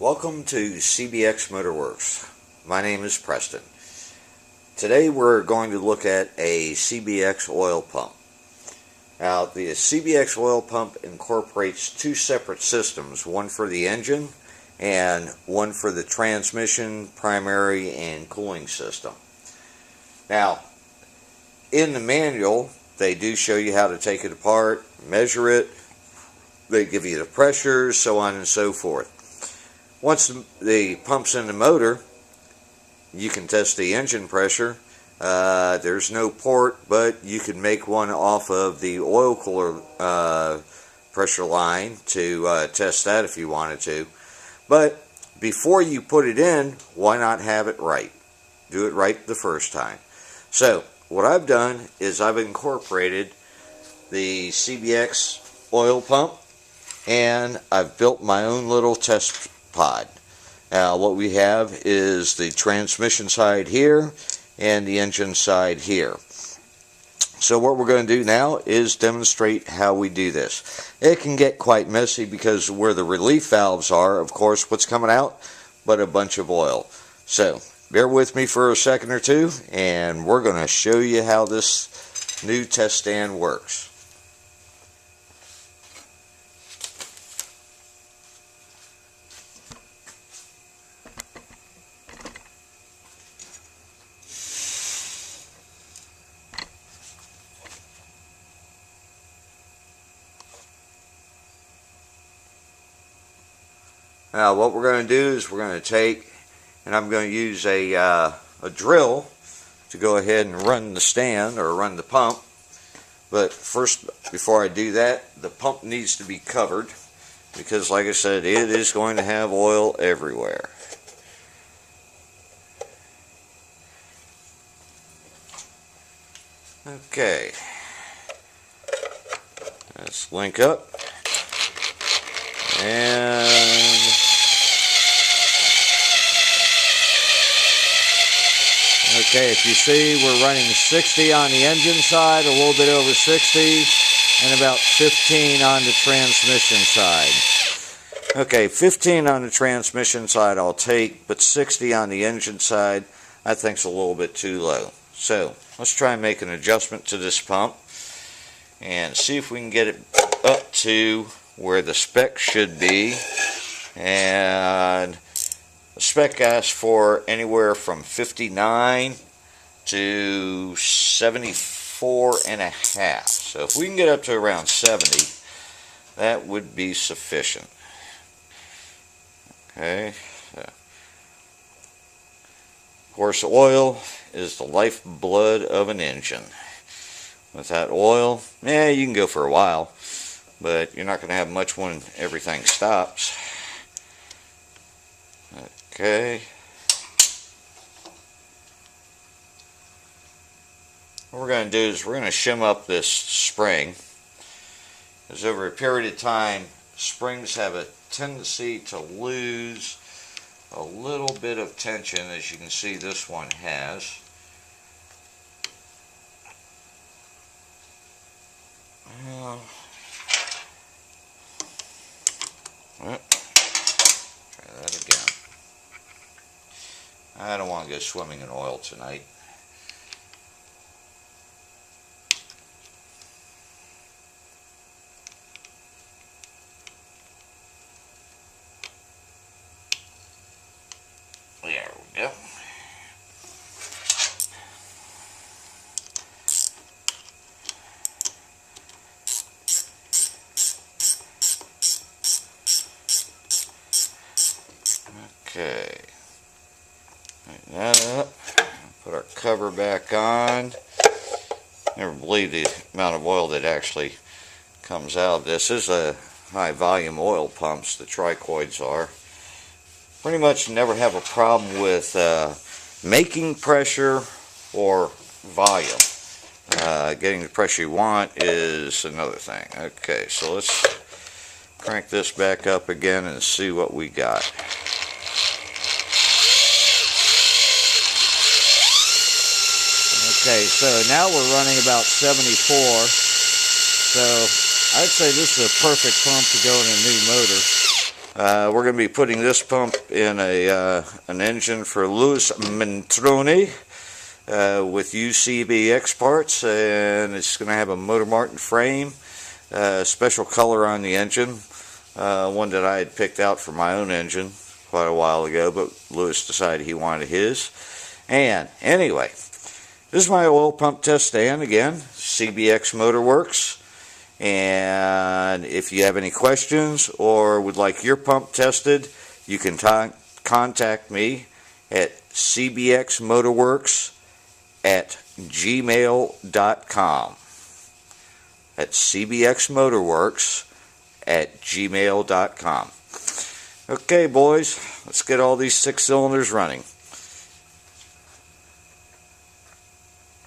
Welcome to CBX Motorworks. My name is Preston. Today we're going to look at a CBX oil pump. Now the CBX oil pump incorporates two separate systems, one for the engine and one for the transmission, primary, and cooling system. Now in the manual they do show you how to take it apart, measure it, they give you the pressures, so on and so forth. Once the pump's in the motor, you can test the engine pressure. There's no port, but you can make one off of the oil cooler pressure line to test that if you wanted to. But before you put it in, why not have it right? Do it right the first time. So what I've done is I've incorporated the CBX oil pump and I've built my own little test pod. Now what we have is the transmission side here and the engine side here. So what we're going to do now is demonstrate how we do this. It can get quite messy because where the relief valves are, of course, what's coming out but a bunch of oil. So bear with me for a second or two and we're going to show you how this new test stand works. Now what we're going to do is we're going to take, and I'm going to use a drill to go ahead and run the stand or run the pump. But first, before I do that, the pump needs to be covered because, like I said, it is going to have oil everywhere. Okay, let's link up. And okay, if you see, we're running 60 on the engine side, a little bit over 60, and about 15 on the transmission side. Okay, 15 on the transmission side I'll take, but 60 on the engine side I think's a little bit too low. So let's try and make an adjustment to this pump and see if we can get it up to where the spec should be. And the spec asks for anywhere from 59 to 74 and a half. So if we can get up to around 70, that would be sufficient. Okay. So, of course, oil is the lifeblood of an engine. Without oil, you can go for a while, but you're not going to have much when everything stops. Okay. What we're going to do is we're going to shim up this spring, because over a period of time, springs have a tendency to lose a little bit of tension, as you can see this one has. Try that again. I don't want to go swimming in oil tonight. There we go. Okay, tighten that up, put our cover back on. Never believe the amount of oil that actually comes out of this. This is a high volume oil pumps, the tricoids are. Pretty much never have a problem with making pressure or volume. Getting the pressure you want is another thing. Okay, so let's crank this back up again and see what we got. Okay, so now we're running about 74. So I'd say this is a perfect pump to go in a new motor. We're going to be putting this pump in an engine for Louis Mentroni with CBX parts, and it's going to have a Motor Martin frame, special color on the engine, one that I had picked out for my own engine quite a while ago, but Louis decided he wanted his. And anyway, this is my oil pump test stand again, CBX Motor Works. And if you have any questions or would like your pump tested, you can contact me at cbxmotorworks@gmail.com. That's cbxmotorworks@gmail.com. Okay, boys, let's get all these 6 cylinders running.